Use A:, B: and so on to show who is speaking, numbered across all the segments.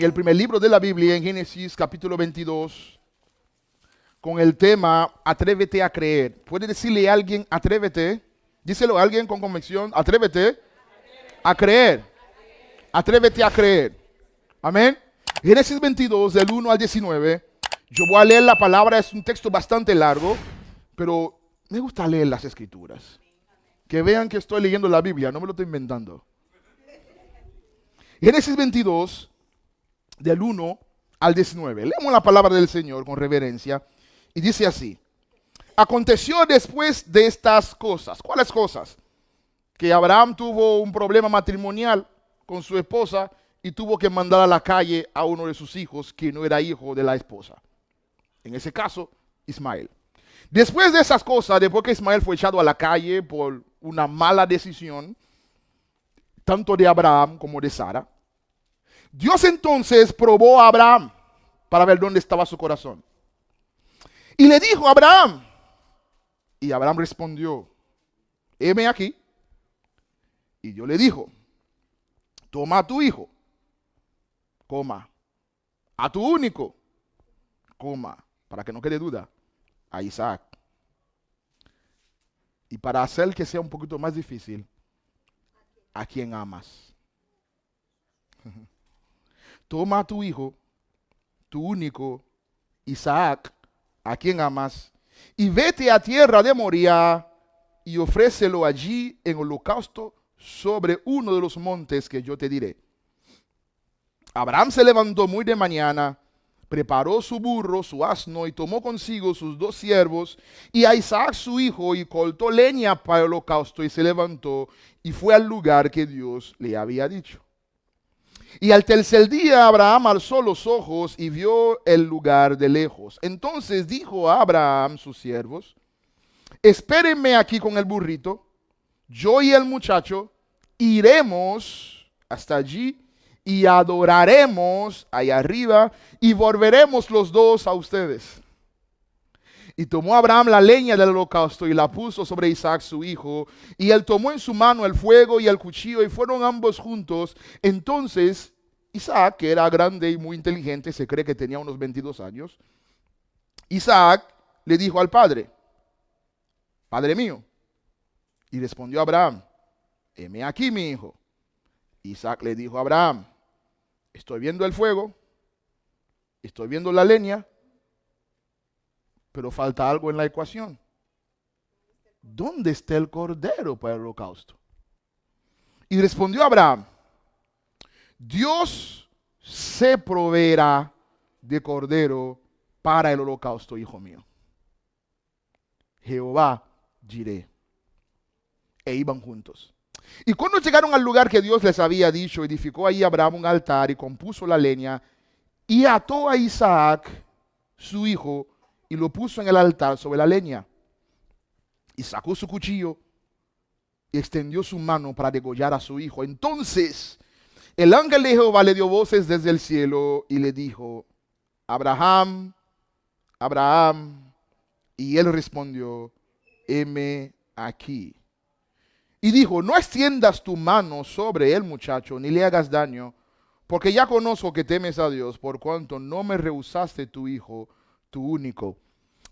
A: en el primer libro de la Biblia, en Génesis capítulo 22, con el tema Atrévete a creer. ¿Puede decirle a alguien atrévete? Díselo a alguien con convicción, atrévete a creer. Atrévete a creer. Amén. Génesis 22, del 1 al 19. Yo voy a leer la palabra, es un texto bastante largo, pero me gusta leer las escrituras. Que vean que estoy leyendo la Biblia, no me lo estoy inventando. Génesis 22, del 1 al 19. Leemos la palabra del Señor con reverencia y dice así. Aconteció después de estas cosas. ¿Cuáles cosas? Que Abraham tuvo un problema matrimonial con su esposa y tuvo que mandar a la calle a uno de sus hijos que no era hijo de la esposa. En ese caso, Ismael. Después de esas cosas, después que Ismael fue echado a la calle por una mala decisión, tanto de Abraham como de Sara, Dios entonces probó a Abraham para ver dónde estaba su corazón. Y le dijo a Abraham, y Abraham respondió, heme aquí. Y Dios le dijo, toma a tu hijo, coma, a tu único, coma, para que no quede duda, a Isaac. Y para hacer que sea un poquito más difícil, a quien amas. Toma a tu hijo, tu único, Isaac, a quien amas, y vete a tierra de Moría y ofrécelo allí en holocausto sobre uno de los montes que yo te diré. Abraham se levantó muy de mañana, preparó su burro, su asno, y tomó consigo sus 2 siervos y a Isaac su hijo, y cortó leña para el holocausto, y se levantó y fue al lugar que Dios le había dicho. Y al tercer día Abraham alzó los ojos y vio el lugar de lejos. Entonces dijo a Abraham sus siervos, espérenme aquí con el burrito, yo y el muchacho iremos hasta allí y adoraremos allá arriba y volveremos los 2 a ustedes. Y tomó Abraham la leña del holocausto y la puso sobre Isaac su hijo, y él tomó en su mano el fuego y el cuchillo, y fueron ambos juntos. Entonces Isaac, que era grande y muy inteligente, se cree que tenía unos 22 años, Isaac le dijo al padre, Padre mío. Y respondió Abraham, heme aquí mi hijo. Isaac le dijo a Abraham, estoy viendo el fuego, estoy viendo la leña, pero falta algo en la ecuación. ¿Dónde está el cordero para el holocausto? Y respondió Abraham, Dios se proveerá de cordero para el holocausto, hijo mío. Jehová diré. E iban juntos. Y cuando llegaron al lugar que Dios les había dicho, edificó ahí Abraham un altar y compuso la leña y ató a Isaac, su hijo, y lo puso en el altar sobre la leña. Y sacó su cuchillo y extendió su mano para degollar a su hijo. Entonces el ángel de Jehová le dio voces desde el cielo y le dijo, Abraham, Abraham. Y él respondió, heme aquí. Y dijo, no extiendas tu mano sobre el muchacho, ni le hagas daño, porque ya conozco que temes a Dios, por cuanto no me rehusaste tu hijo, tu único.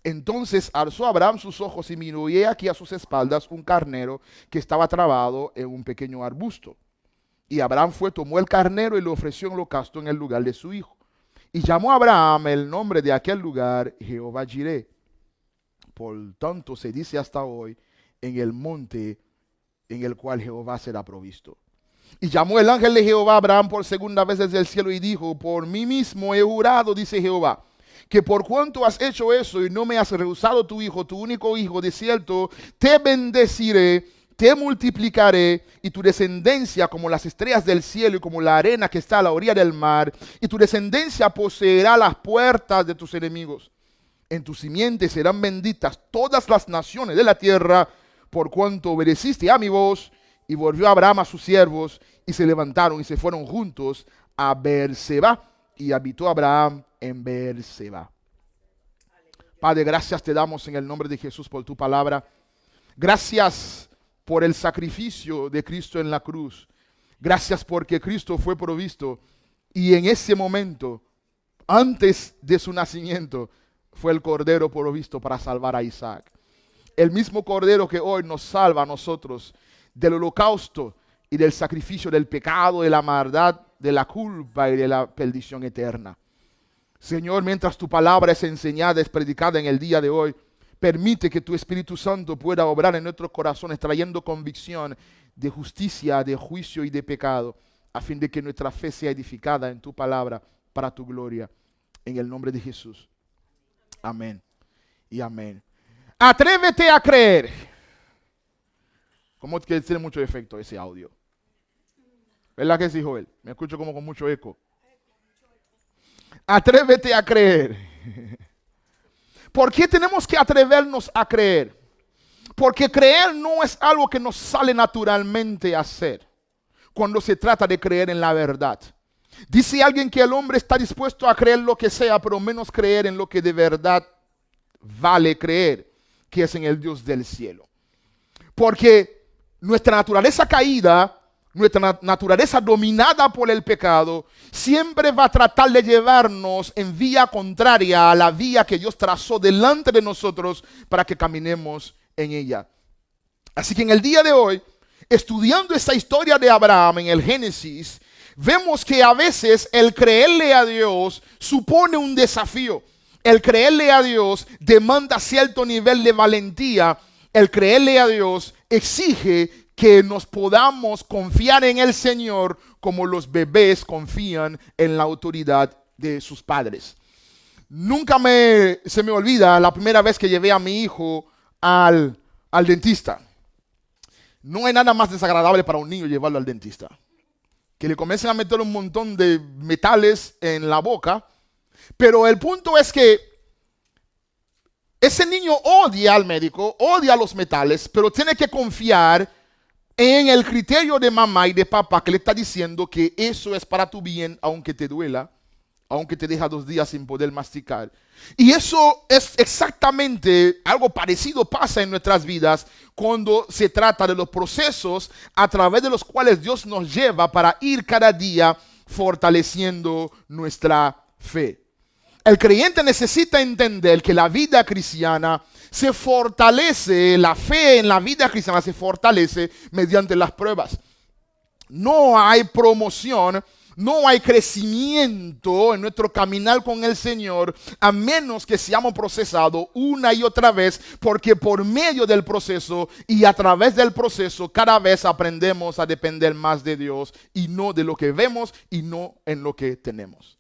A: Entonces alzó Abraham sus ojos y miró, y he aquí a sus espaldas un carnero que estaba trabado en un pequeño arbusto. Y Abraham fue, tomó el carnero y lo ofreció en holocausto en el lugar de su hijo. Y llamó a Abraham el nombre de aquel lugar, Jehová Jireh. Por tanto se dice hasta hoy, en el monte en el cual Jehová será provisto. Y llamó el ángel de Jehová a Abraham por segunda vez desde el cielo y dijo, por mí mismo he jurado, dice Jehová, que por cuanto has hecho eso y no me has rehusado tu hijo, tu único hijo, de cierto, te bendeciré, te multiplicaré, y tu descendencia como las estrellas del cielo y como la arena que está a la orilla del mar, y tu descendencia poseerá las puertas de tus enemigos. En tu simiente serán benditas todas las naciones de la tierra, por cuanto obedeciste a mi voz. Y volvió Abraham a sus siervos, y se levantaron y se fueron juntos a Beerseba, y habitó Abraham en Beerseba. Padre, gracias te damos en el nombre de Jesús por tu palabra. Gracias por el sacrificio de Cristo en la cruz. Gracias porque Cristo fue provisto Y en ese momento, antes de su nacimiento, fue el cordero provisto para salvar a Isaac. El mismo cordero que hoy nos salva a nosotros del holocausto y del sacrificio del pecado, de la maldad, de la culpa y de la perdición eterna. Señor, mientras tu palabra es enseñada, es predicada en el día de hoy, permite que tu Espíritu Santo pueda obrar en nuestros corazones, trayendo convicción de justicia, de juicio y de pecado, a fin de que nuestra fe sea edificada en tu palabra para tu gloria. En el nombre de Jesús. Amén y amén. Atrévete a creer. ¿Cómo que tiene mucho efecto ese audio? ¿Verdad que sí, Joel? Me escucho como con mucho eco. Atrévete a creer. ¿Por qué tenemos que atrevernos a creer? Porque creer no es algo que nos sale naturalmente a hacer cuando se trata de creer en la verdad. Dice alguien que el hombre está dispuesto a creer lo que sea, pero menos creer en lo que de verdad vale creer, que es en el Dios del cielo. Porque nuestra naturaleza caída, nuestra naturaleza dominada por el pecado, siempre va a tratar de llevarnos en vía contraria a la vía que Dios trazó delante de nosotros para que caminemos en ella. Así que en el día de hoy, estudiando esta historia de Abraham en el Génesis, vemos que a veces el creerle a Dios supone un desafío. El creerle a Dios demanda cierto nivel de valentía. El creerle a Dios exige que nos podamos confiar en el Señor como los bebés confían en la autoridad de sus padres. Nunca se me olvida la primera vez que llevé a mi hijo al dentista. No hay nada más desagradable para un niño llevarlo al dentista. Que le comiencen a meter un montón de metales en la boca. Pero el punto es que ese niño odia al médico, odia los metales, pero tiene que confiar en el criterio de mamá y de papá que le está diciendo que eso es para tu bien, aunque te duela, aunque te deja 2 días sin poder masticar. Y eso es exactamente algo parecido pasa en nuestras vidas cuando se trata de los procesos a través de los cuales Dios nos lleva para ir cada día fortaleciendo nuestra fe. El creyente necesita entender que la vida cristiana se fortalece, la fe en la vida cristiana se fortalece mediante las pruebas. No hay promoción, no hay crecimiento en nuestro caminar con el Señor a menos que seamos procesados una y otra vez, porque por medio del proceso y a través del proceso cada vez aprendemos a depender más de Dios y no de lo que vemos y no en lo que tenemos.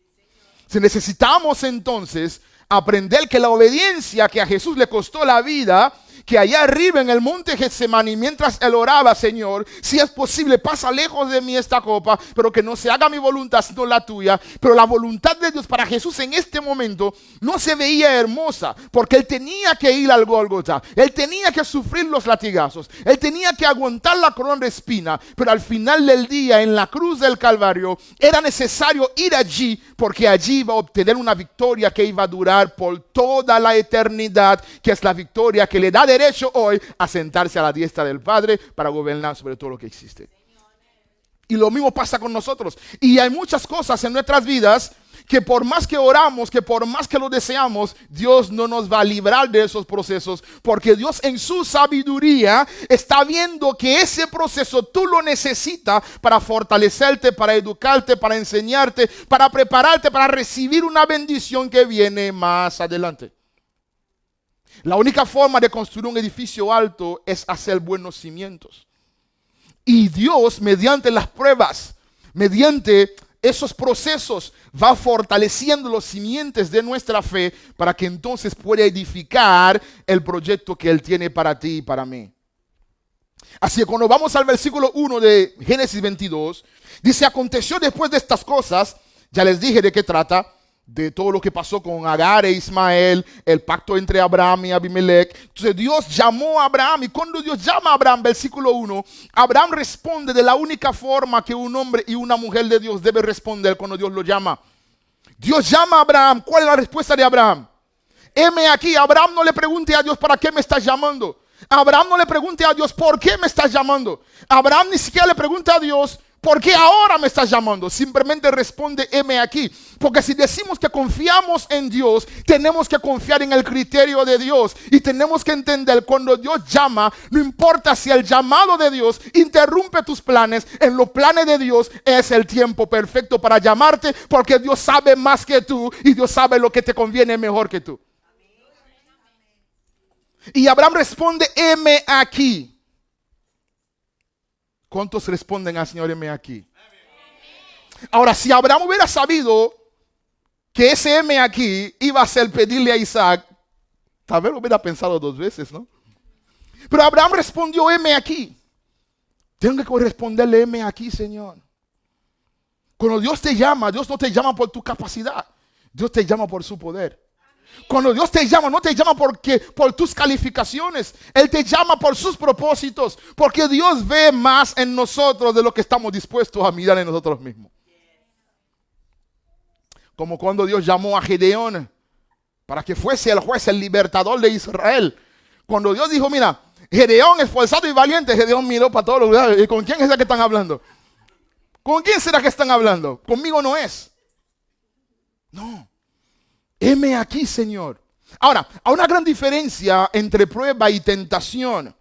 A: Si necesitamos entonces aprender que la obediencia que a Jesús le costó la vida, que allá arriba en el monte Getsemaní, mientras él oraba, Señor, si es posible, pasa lejos de mí esta copa, pero que no se haga mi voluntad sino la tuya. Pero la voluntad de Dios para Jesús en este momento no se veía hermosa, porque él tenía que ir al Gólgota, él tenía que sufrir los latigazos, él tenía que aguantar la corona de espina, pero al final del día en la cruz del Calvario era necesario ir allí, porque allí iba a obtener una victoria que iba a durar por toda la eternidad, que es la victoria que le da derecho hoy a sentarse a la diestra del Padre para gobernar sobre todo lo que existe. Y lo mismo pasa con nosotros. Y hay muchas cosas en nuestras vidas que por más que oramos, que por más que lo deseamos, Dios no nos va a librar de esos procesos, porque Dios en su sabiduría está viendo que ese proceso tú lo necesitas para fortalecerte, para educarte, para enseñarte, para prepararte, para recibir una bendición que viene más adelante. La única forma de construir un edificio alto es hacer buenos cimientos. Y Dios, mediante las pruebas, mediante esos procesos, va fortaleciendo los cimientos de nuestra fe para que entonces pueda edificar el proyecto que Él tiene para ti y para mí. Así que cuando vamos al versículo 1 de Génesis 22, dice: aconteció después de estas cosas, ya les dije de qué trata, de todo lo que pasó con Agar e Ismael, el pacto entre Abraham y Abimelech. Entonces Dios llamó a Abraham, y cuando Dios llama a Abraham, versículo 1, Abraham responde de la única forma que un hombre y una mujer de Dios debe responder cuando Dios lo llama. Dios llama a Abraham. ¿Cuál es la respuesta de Abraham? Heme aquí. Abraham no le pregunte a Dios: ¿para qué me estás llamando? Abraham no le pregunte a Dios: ¿por qué me estás llamando? Abraham ni siquiera le pregunta a Dios: ¿por qué ahora me estás llamando? Simplemente responde, heme aquí. Porque si decimos que confiamos en Dios, tenemos que confiar en el criterio de Dios. Y tenemos que entender, cuando Dios llama, no importa si el llamado de Dios interrumpe tus planes, en los planes de Dios es el tiempo perfecto para llamarte, porque Dios sabe más que tú y Dios sabe lo que te conviene mejor que tú. Y Abraham responde, heme aquí. ¿Cuántos responden al Señor, heme aquí? Ahora, si Abraham hubiera sabido que ese heme aquí iba a ser pedirle a Isaac, tal vez lo hubiera pensado 2 veces, ¿no? Pero Abraham respondió, heme aquí. Tengo que responderle, heme aquí, Señor. Cuando Dios te llama, Dios no te llama por tu capacidad, Dios te llama por su poder. Cuando Dios te llama, no te llama por tus calificaciones. Él te llama por sus propósitos. Porque Dios ve más en nosotros de lo que estamos dispuestos a mirar en nosotros mismos. Como cuando Dios llamó a Gedeón para que fuese el juez, el libertador de Israel. Cuando Dios dijo, mira, Gedeón esforzado y valiente, Gedeón miró para todos los lugares. ¿Y con quién es el que están hablando? ¿Con quién será que están hablando? Conmigo no es. No. Heme aquí, Señor. Ahora, hay una gran diferencia entre prueba y tentación.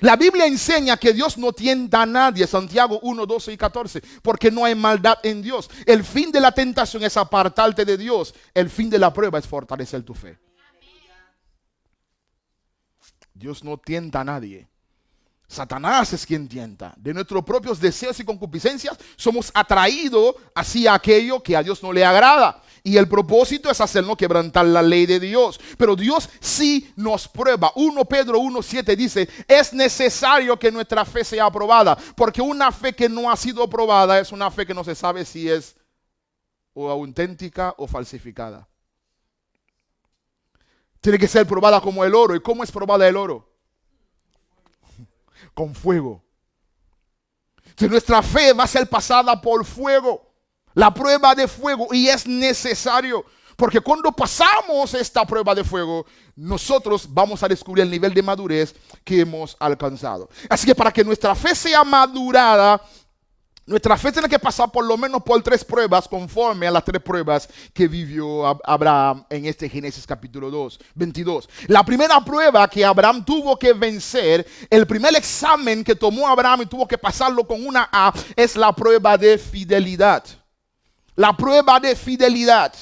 A: La Biblia enseña que Dios no tienta a nadie, Santiago 1, 12 y 14, porque no hay maldad en Dios. El fin de la tentación es apartarte de Dios. El fin de la prueba es fortalecer tu fe. Dios no tienta a nadie. Satanás es quien tienta. De nuestros propios deseos y concupiscencias somos atraídos hacia aquello que a Dios no le agrada. Y el propósito es hacernos quebrantar la ley de Dios. Pero Dios sí nos prueba. 1 Pedro 1:7 dice, es necesario que nuestra fe sea aprobada. Porque una fe que no ha sido aprobada es una fe que no se sabe si es o auténtica o falsificada. Tiene que ser probada como el oro. ¿Y cómo es probada el oro? Con fuego. Entonces nuestra fe va a ser pasada por fuego. La prueba de fuego, y es necesario, porque cuando pasamos esta prueba de fuego, nosotros vamos a descubrir el nivel de madurez que hemos alcanzado. Así que para que nuestra fe sea madurada, nuestra fe tiene que pasar por lo menos por 3 pruebas, conforme a las 3 pruebas que vivió Abraham en este Génesis capítulo 22. La primera prueba que Abraham tuvo que vencer, el primer examen que tomó Abraham y tuvo que pasarlo con una A, es la prueba de fidelidad. La prueba de fidelidad.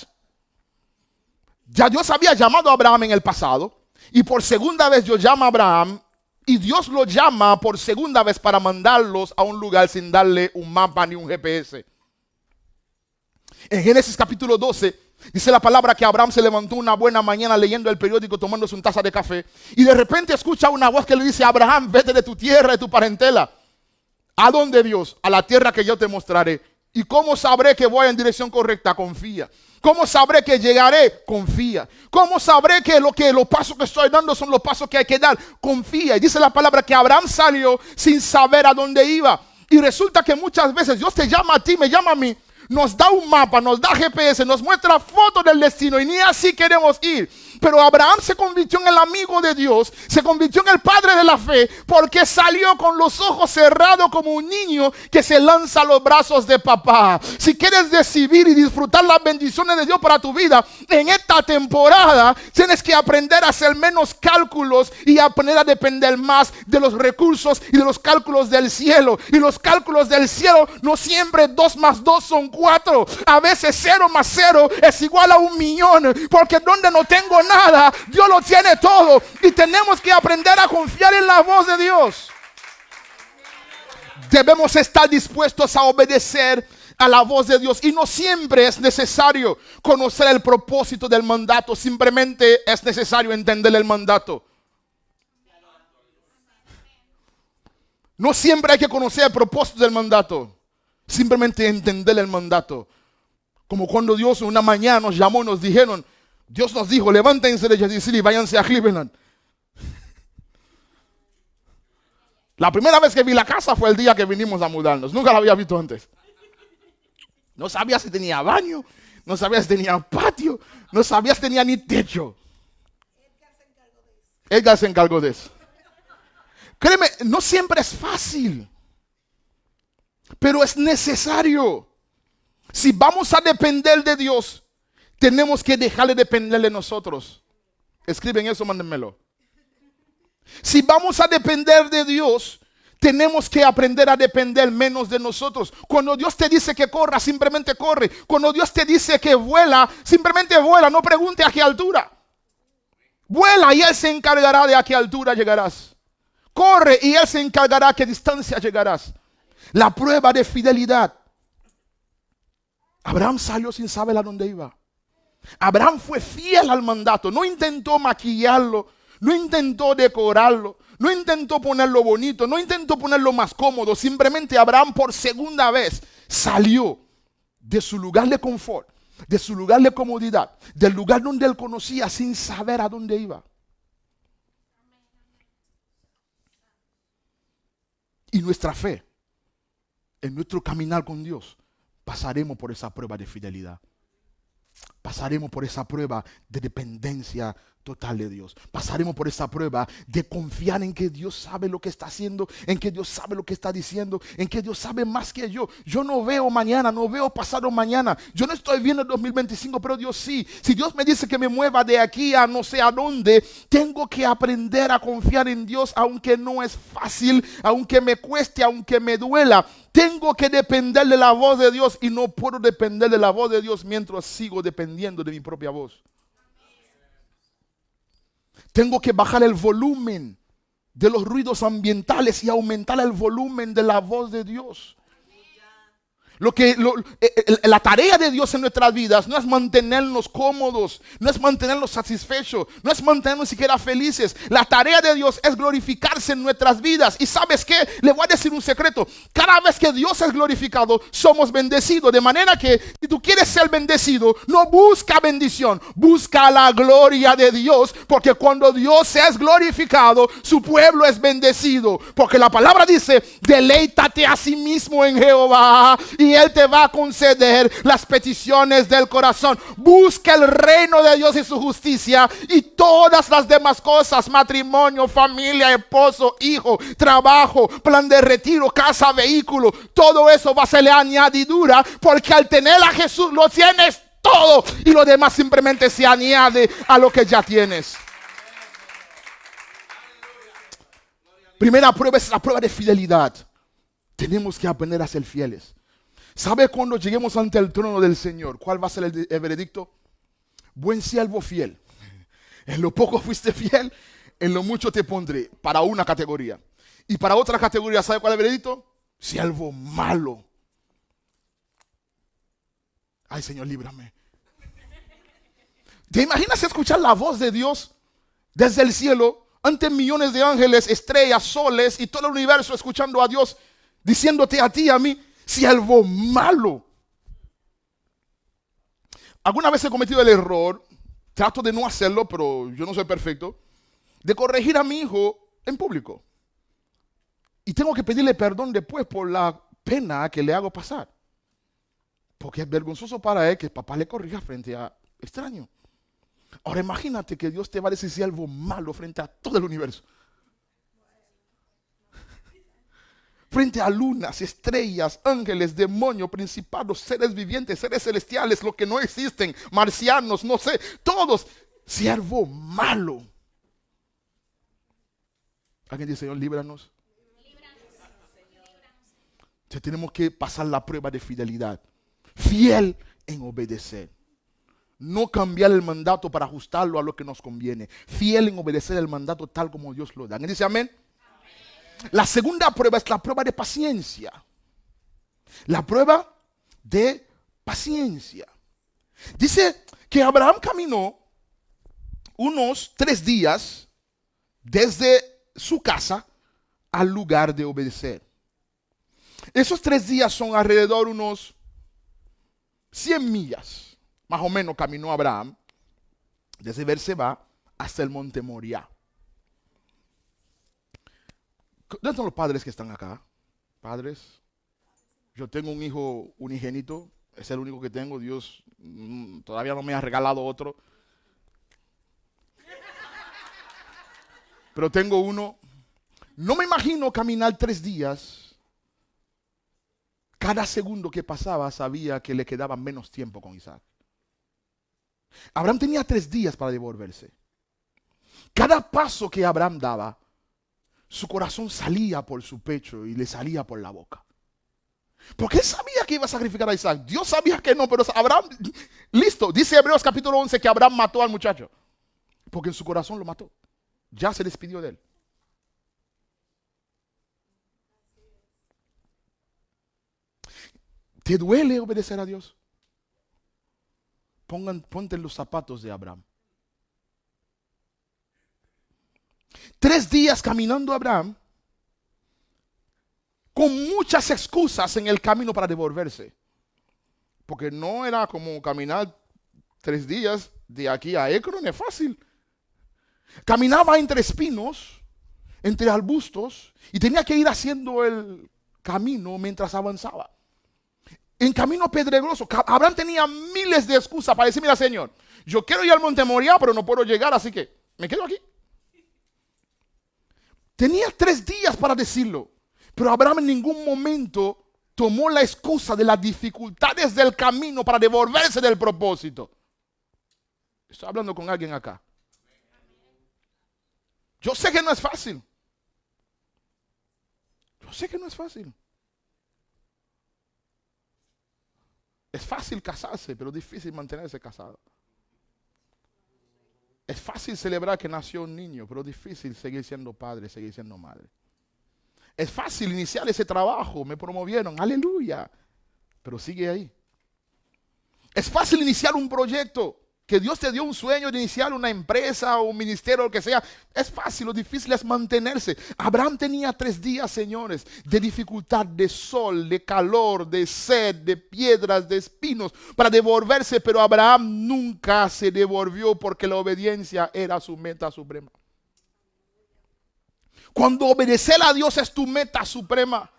A: Ya Dios había llamado a Abraham en el pasado, y por segunda vez Dios llama a Abraham, y Dios lo llama por segunda vez para mandarlos a un lugar sin darle un mapa ni un GPS. En Génesis capítulo 12 dice la palabra que Abraham se levantó una buena mañana leyendo el periódico, tomándose una taza de café, y de repente escucha una voz que le dice, Abraham, vete de tu tierra, de tu parentela. ¿A dónde, Dios? A la tierra que yo te mostraré. ¿Y cómo sabré que voy en dirección correcta? Confía. ¿Cómo sabré que llegaré? Confía. ¿Cómo sabré que los pasos que estoy dando son los pasos que hay que dar? Confía. Y dice la palabra que Abraham salió sin saber a dónde iba. Y resulta que muchas veces Dios te llama a ti, me llama a mí, nos da un mapa, nos da GPS, nos muestra fotos del destino y ni así queremos ir. Pero Abraham se convirtió en el amigo de Dios, se convirtió en el padre de la fe, porque salió con los ojos cerrados como un niño que se lanza a los brazos de papá. Si quieres recibir y disfrutar las bendiciones de Dios para tu vida, en esta temporada tienes que aprender a hacer menos cálculos y aprender a depender más de los recursos y de los cálculos del cielo. Y los cálculos del cielo no siempre 2 más 2 son 4. A veces 0 más 0 es igual a 1,000,000, porque donde no tengo nada, Dios lo tiene todo, y tenemos que aprender a confiar en la voz de Dios. Debemos estar dispuestos a obedecer a la voz de Dios, y no siempre es necesario conocer el propósito del mandato, simplemente es necesario entender el mandato. No siempre hay que conocer el propósito del mandato, simplemente entender el mandato. Como cuando Dios una mañana nos llamó y nos dijeron, Dios nos dijo, levántense de Yadizil y váyanse a Cleveland. La primera vez que vi la casa fue el día que vinimos a mudarnos. Nunca la había visto antes. No sabía si tenía baño, no sabía si tenía patio, no sabía si tenía ni techo. Edgar se encargó de eso. Créeme, no siempre es fácil. Pero es necesario. Si vamos a depender de Dios, tenemos que dejar de depender de nosotros. Escriben eso, mándenmelo. Si vamos a depender de Dios, tenemos que aprender a depender menos de nosotros. Cuando Dios te dice que corra, simplemente corre. Cuando Dios te dice que vuela, simplemente vuela. No pregunte a qué altura. Vuela y Él se encargará de a qué altura llegarás. Corre y Él se encargará a qué distancia llegarás. La prueba de fidelidad. Abraham salió sin saber a dónde iba. Abraham fue fiel al mandato. No intentó maquillarlo. No intentó decorarlo. No intentó ponerlo bonito. No intentó ponerlo más cómodo. Simplemente Abraham por segunda vez salió de su lugar de confort, de su lugar de comodidad, del lugar donde él conocía sin saber a dónde iba. Y nuestra fe, en nuestro caminar con Dios, pasaremos por esa prueba de fidelidad. Pasaremos por esa prueba de dependencia total de Dios. Pasaremos por esa prueba de confiar en que Dios sabe lo que está haciendo, en que Dios sabe lo que está diciendo, en que Dios sabe más que yo. Yo no veo mañana, no veo pasado mañana. Yo no estoy viendo el 2025, pero Dios sí. Si Dios me dice que me mueva de aquí a no sé a dónde, tengo que aprender a confiar en Dios, aunque no es fácil, aunque me cueste, aunque me duela. Tengo que depender de la voz de Dios y no puedo depender de la voz de Dios mientras sigo dependiendo de mi propia voz. Tengo que bajar el volumen de los ruidos ambientales y aumentar el volumen de la voz de Dios. La tarea de Dios en nuestras vidas no es mantenernos cómodos, no es mantenernos satisfechos, no es mantenernos siquiera felices. La tarea de Dios es glorificarse en nuestras vidas. Y ¿sabes qué? Le voy a decir un secreto. Cada vez que Dios es glorificado, somos bendecidos. De manera que si tú quieres ser bendecido, no busca bendición, busca la gloria de Dios. Porque cuando Dios es glorificado, su pueblo es bendecido. Porque la palabra dice, deleítate a sí mismo en Jehová y Él te va a conceder las peticiones del corazón. Busca el reino de Dios y su justicia, y todas las demás cosas, matrimonio, familia, esposo, hijo, trabajo, plan de retiro, casa, vehículo, todo eso va a ser añadidura, porque al tener a Jesús lo tienes todo y lo demás simplemente se añade a lo que ya tienes. Primera prueba es la prueba de fidelidad. Tenemos que aprender a ser fieles. ¿Sabe cuando lleguemos ante el trono del Señor cuál va a ser el veredicto? Buen siervo fiel. En lo poco fuiste fiel, en lo mucho te pondré, para una categoría. Y para otra categoría, ¿sabe cuál es el veredicto? Siervo malo. Ay, Señor, líbrame. ¿Te imaginas escuchar la voz de Dios desde el cielo, ante millones de ángeles, estrellas, soles y todo el universo escuchando a Dios, diciéndote a ti y a mí, siervo malo? Alguna vez he cometido el error, trato de no hacerlo, pero yo no soy perfecto, de corregir a mi hijo en público. Y tengo que pedirle perdón después por la pena que le hago pasar. Porque es vergonzoso para él que el papá le corrija frente a extraños. Ahora imagínate que Dios te va a decir siervo malo frente a todo el universo. Frente a lunas, estrellas, ángeles, demonios, principados, seres vivientes, seres celestiales, los que no existen, marcianos, no sé, todos, siervo malo. ¿Alguien dice, Señor, líbranos? Entonces tenemos que pasar la prueba de fidelidad. Fiel en obedecer. No cambiar el mandato para ajustarlo a lo que nos conviene. Fiel en obedecer el mandato tal como Dios lo da. ¿Alguien dice amén? La segunda prueba es la prueba de paciencia. La prueba de paciencia. Dice que Abraham caminó unos 3 días desde su casa al lugar de obedecer. Esos 3 días son alrededor unos 100 millas. Más o menos caminó Abraham desde Berseba hasta el monte Moriah. ¿Dónde están los padres que están acá? Padres. Yo tengo un hijo unigénito. Es el único que tengo. Dios todavía no me ha regalado otro. Pero tengo uno. No me imagino caminar 3 días cada segundo que pasaba sabía que le quedaba menos tiempo con Isaac. Abraham tenía 3 días para devolverse. Cada paso que Abraham daba, su corazón salía por su pecho y le salía por la boca. Porque él sabía que iba a sacrificar a Isaac. Dios sabía que no, pero Abraham, listo. Dice Hebreos capítulo 11 que Abraham mató al muchacho. Porque en su corazón lo mató. Ya se despidió de él. ¿Te duele obedecer a Dios? Ponte en los zapatos de Abraham. 3 días caminando Abraham, con muchas excusas en el camino para devolverse. Porque no era como caminar 3 días de aquí a Ecrón, es fácil. Caminaba entre espinos, entre arbustos, y tenía que ir haciendo el camino mientras avanzaba. En camino pedregoso, Abraham tenía miles de excusas para decir, mira Señor, yo quiero ir al monte Moriah, pero no puedo llegar, así que me quedo aquí. Tenía 3 días para decirlo, pero Abraham en ningún momento tomó la excusa de las dificultades del camino para devolverse del propósito. Estoy hablando con alguien acá. Yo sé que no es fácil. Yo sé que no es fácil. Es fácil casarse, pero difícil mantenerse casado. Es fácil celebrar que nació un niño, pero difícil seguir siendo padre, seguir siendo madre. Es fácil iniciar ese trabajo, me promovieron, aleluya, pero sigue ahí. Es fácil iniciar un proyecto, que Dios te dio un sueño de iniciar una empresa o un ministerio o lo que sea. Es fácil, lo difícil es mantenerse. Abraham tenía 3 días, señores, de dificultad, de sol, de calor, de sed, de piedras, de espinos, para devolverse, pero Abraham nunca se devolvió porque la obediencia era su meta suprema. Cuando obedecer a Dios es tu meta suprema,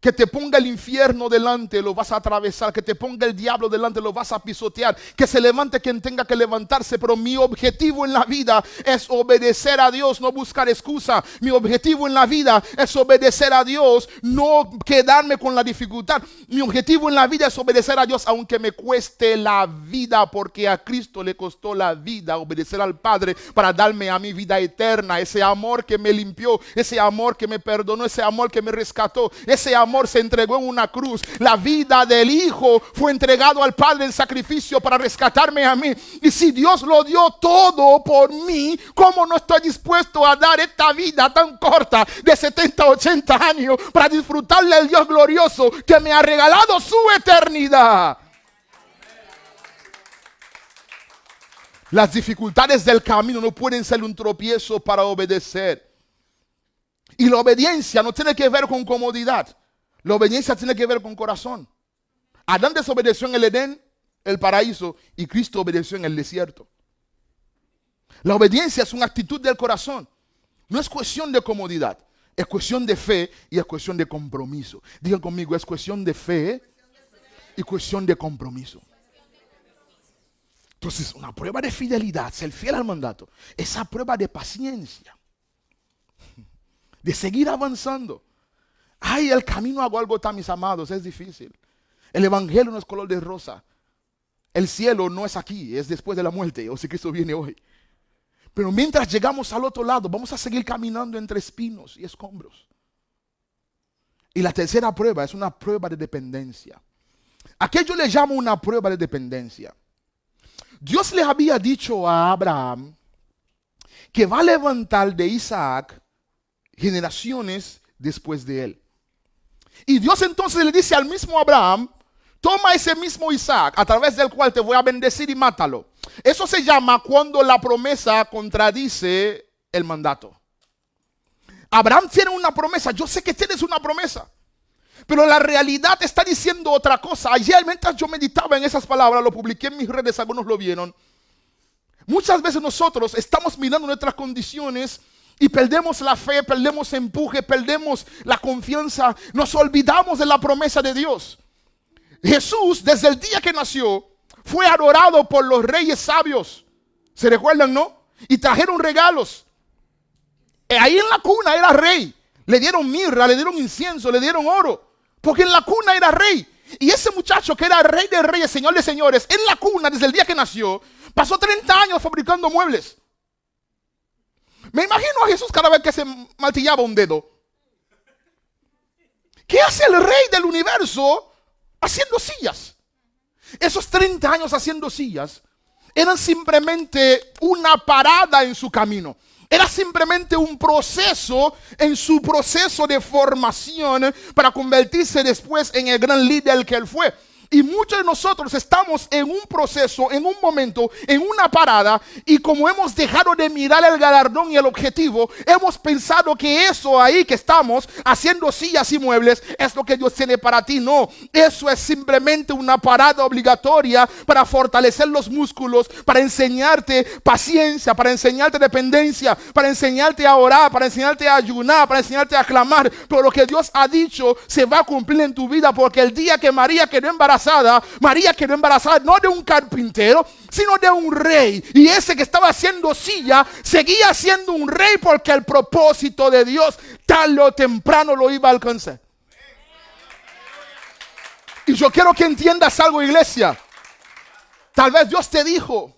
A: que te ponga el infierno delante, lo vas a atravesar. Que te ponga el diablo delante, lo vas a pisotear. Que se levante quien tenga que levantarse. Pero mi objetivo en la vida es obedecer a Dios, no buscar excusa. Mi objetivo en la vida es obedecer a Dios, no quedarme con la dificultad. Mi objetivo en la vida es obedecer a Dios, aunque me cueste la vida, porque a Cristo le costó la vida obedecer al Padre para darme a mi vida eterna. Ese amor que me limpió, ese amor que me perdonó, ese amor que me rescató, ese amor se entregó en una cruz. La vida del Hijo fue entregado al Padre en sacrificio para rescatarme a mí. Y si Dios lo dio todo por mí, ¿cómo no estoy dispuesto a dar esta vida tan corta de 70, 80 años para disfrutarle al Dios glorioso que me ha regalado su eternidad? Las dificultades del camino no pueden ser un tropiezo para obedecer. Y la obediencia no tiene que ver con comodidad. La obediencia tiene que ver con corazón. Adán desobedeció en el Edén, el paraíso, y Cristo obedeció en el desierto. La obediencia es una actitud del corazón. No es cuestión de comodidad. Es cuestión de fe y es cuestión de compromiso. Digan conmigo, es cuestión de fe y cuestión de compromiso. Entonces, una prueba de fidelidad, ser fiel al mandato, esa prueba de paciencia, de seguir avanzando. Ay, el camino a Gólgota, mis amados, es difícil. El evangelio no es color de rosa. El cielo no es aquí, es después de la muerte, o si Cristo viene hoy. Pero mientras llegamos al otro lado, vamos a seguir caminando entre espinos y escombros. Y la tercera prueba es una prueba de dependencia. ¿A qué yo le llamo una prueba de dependencia? Dios le había dicho a Abraham que va a levantar de Isaac generaciones después de él. Y Dios entonces le dice al mismo Abraham, toma ese mismo Isaac, a través del cual te voy a bendecir, y mátalo. Eso se llama cuando la promesa contradice el mandato. Abraham tiene una promesa, yo sé que tienes una promesa, pero la realidad está diciendo otra cosa. Ayer, mientras yo meditaba en esas palabras, lo publiqué en mis redes, algunos lo vieron. Muchas veces nosotros estamos mirando nuestras condiciones y perdemos la fe, perdemos empuje, perdemos la confianza, nos olvidamos de la promesa de Dios. Jesús, desde el día que nació, fue adorado por los reyes sabios. ¿Se recuerdan, no? Y trajeron regalos. Ahí en la cuna era rey. Le dieron mirra, le dieron incienso, le dieron oro. porque en la cuna era rey. Y ese muchacho que era rey de reyes, señor de señores, en la cuna desde el día que nació, pasó 30 años fabricando muebles. Me imagino a Jesús cada vez que se martillaba un dedo. ¿Qué hace el rey del universo haciendo sillas? Esos 30 años haciendo sillas eran simplemente una parada en su camino. Era simplemente un proceso en su proceso de formación para convertirse después en el gran líder que él fue. Y muchos de nosotros estamos en un proceso, en un momento, en una parada, y como hemos dejado de mirar el galardón y el objetivo, hemos pensado que eso ahí que estamos haciendo sillas y muebles es lo que Dios tiene para ti. No, eso es simplemente una parada obligatoria para fortalecer los músculos, para enseñarte paciencia, para enseñarte dependencia, para enseñarte a orar, para enseñarte a ayunar, para enseñarte a clamar. Pero lo que Dios ha dicho se va a cumplir en tu vida, porque el día que María quedó embarazada, María quedó embarazada no de un carpintero, sino de un rey. Y ese que estaba haciendo silla seguía siendo un rey, porque el propósito de Dios tarde o temprano lo iba a alcanzar. Y yo quiero que entiendas algo, iglesia. Tal vez Dios te dijo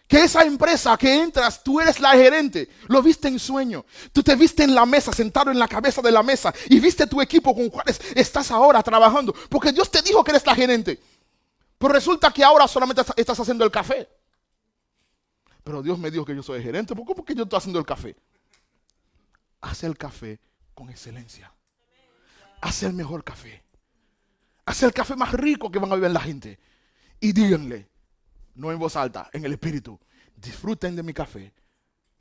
A: que esa empresa que entras, tú eres la gerente. Lo viste en sueño. Tú te viste en la mesa, sentado en la cabeza de la mesa, y viste tu equipo con cuales estás ahora trabajando, porque Dios te dijo que eres la gerente. Pero resulta que ahora solamente estás haciendo el café. Pero Dios me dijo que yo soy el gerente. ¿Por qué yo estoy haciendo el café? Haz el café con excelencia. Haz el mejor café. Haz el café más rico que van a beber la gente. Y díganle, no en voz alta, en el espíritu: disfruten de mi café,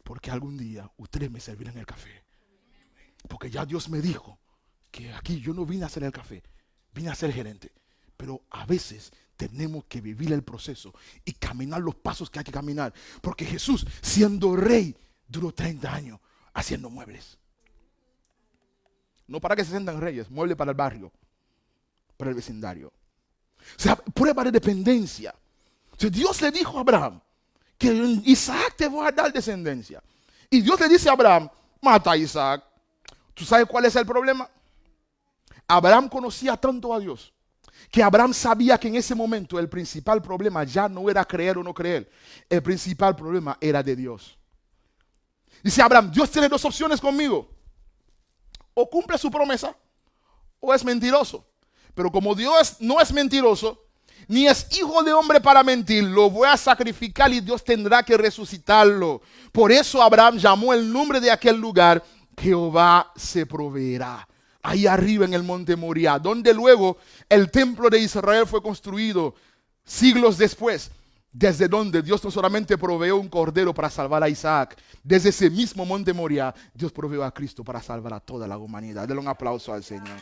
A: porque algún día ustedes me servirán el café. Porque ya Dios me dijo que aquí yo no vine a hacer el café, vine a ser gerente. Pero a veces tenemos que vivir el proceso y caminar los pasos que hay que caminar. Porque Jesús, siendo rey, duró 30 años haciendo muebles. No para que se sientan reyes, muebles para el barrio, para el vecindario. O sea, prueba de dependencia. O sea, Dios le dijo a Abraham que en Isaac te voy a dar descendencia. Y Dios le dice a Abraham: mata a Isaac. ¿Tú sabes cuál es el problema? Abraham conocía tanto a Dios que Abraham sabía que en ese momento el principal problema ya no era creer o no creer. El principal problema era de Dios. Dice Abraham: Dios tiene dos opciones conmigo. O cumple su promesa o es mentiroso. Pero como Dios no es mentiroso, ni es hijo de hombre para mentir, lo voy a sacrificar y Dios tendrá que resucitarlo. Por eso Abraham llamó el nombre de aquel lugar: Jehová se proveerá. Ahí arriba en el monte Moriah, donde luego el templo de Israel fue construido siglos después. Desde donde Dios no solamente proveyó un cordero para salvar a Isaac, desde ese mismo monte Moriah, Dios proveyó a Cristo para salvar a toda la humanidad. Denle un aplauso al Señor.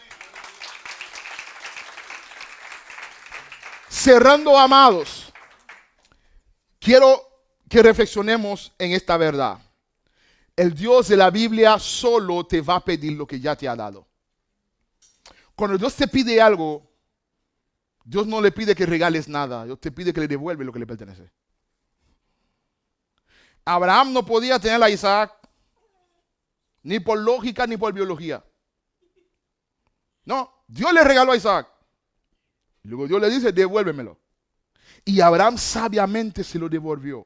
A: Cerrando, amados, quiero que reflexionemos en esta verdad. El Dios de la Biblia solo te va a pedir lo que ya te ha dado. Cuando Dios te pide algo, Dios no le pide que regales nada. Dios te pide que le devuelve lo que le pertenece. Abraham no podía tener a Isaac ni por lógica ni por biología. No, Dios le regaló a Isaac. Luego Dios le dice: devuélvemelo. Y Abraham sabiamente se lo devolvió.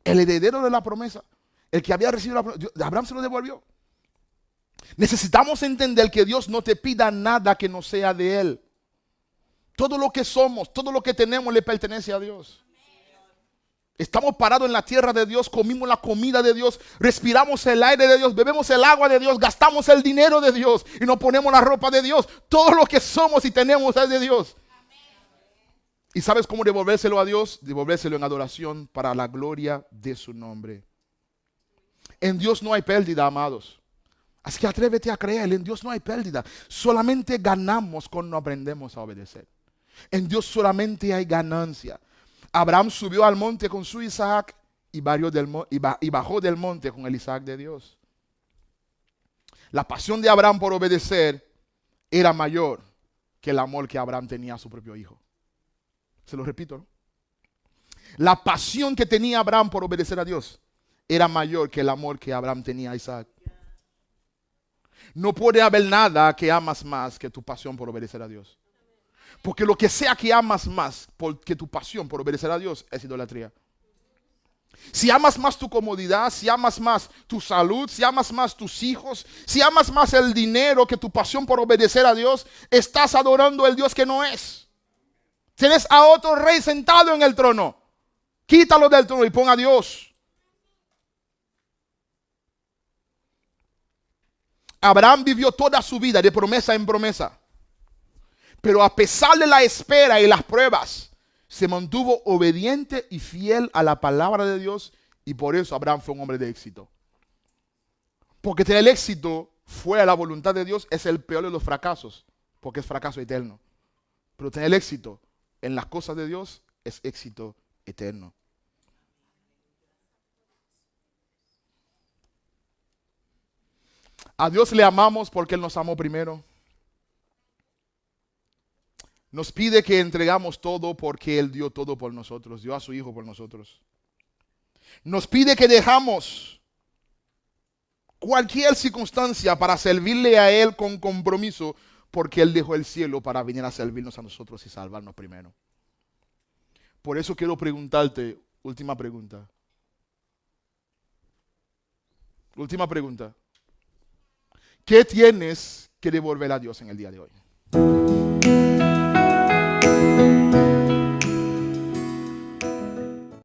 A: El heredero de la promesa, el que había recibido la promesa, Abraham se lo devolvió. Necesitamos entender que Dios no te pida nada que no sea de Él. Todo lo que somos, todo lo que tenemos le pertenece a Dios. Estamos parados en la tierra de Dios, comimos la comida de Dios, respiramos el aire de Dios, bebemos el agua de Dios, gastamos el dinero de Dios y nos ponemos la ropa de Dios. Todo lo que somos y tenemos es de Dios. ¿Y sabes cómo devolvérselo a Dios? Devolvérselo en adoración para la gloria de su nombre. En Dios no hay pérdida, amados. Así que atrévete a creer, en Dios no hay pérdida. Solamente ganamos cuando aprendemos a obedecer. En Dios solamente hay ganancia. Abraham subió al monte con su Isaac y bajó del monte con el Isaac de Dios. La pasión de Abraham por obedecer era mayor que el amor que Abraham tenía a su propio hijo. Se lo repito, ¿no? La pasión que tenía Abraham por obedecer a Dios era mayor que el amor que Abraham tenía a Isaac. No puede haber nada que amas más que tu pasión por obedecer a Dios. Porque lo que sea que amas más que tu pasión por obedecer a Dios es idolatría. Si amas más tu comodidad, si amas más tu salud, si amas más tus hijos, si amas más el dinero que tu pasión por obedecer a Dios, estás adorando al Dios que no es. Tienes a otro rey sentado en el trono. Quítalo del trono y pon a Dios. Abraham vivió toda su vida de promesa en promesa. Pero a pesar de la espera y las pruebas, se mantuvo obediente y fiel a la palabra de Dios, y por eso Abraham fue un hombre de éxito. Porque tener éxito fuera de la voluntad de Dios es el peor de los fracasos, porque es fracaso eterno. Pero tener éxito en las cosas de Dios es éxito eterno. A Dios le amamos porque Él nos amó primero. Nos pide que entregamos todo porque Él dio todo por nosotros, dio a su Hijo por nosotros. Nos pide que dejamos cualquier circunstancia para servirle a Él con compromiso, porque Él dejó el cielo para venir a servirnos a nosotros y salvarnos primero. Por eso quiero preguntarte, última pregunta. Última pregunta. ¿Qué tienes que devolver a Dios en el día de hoy?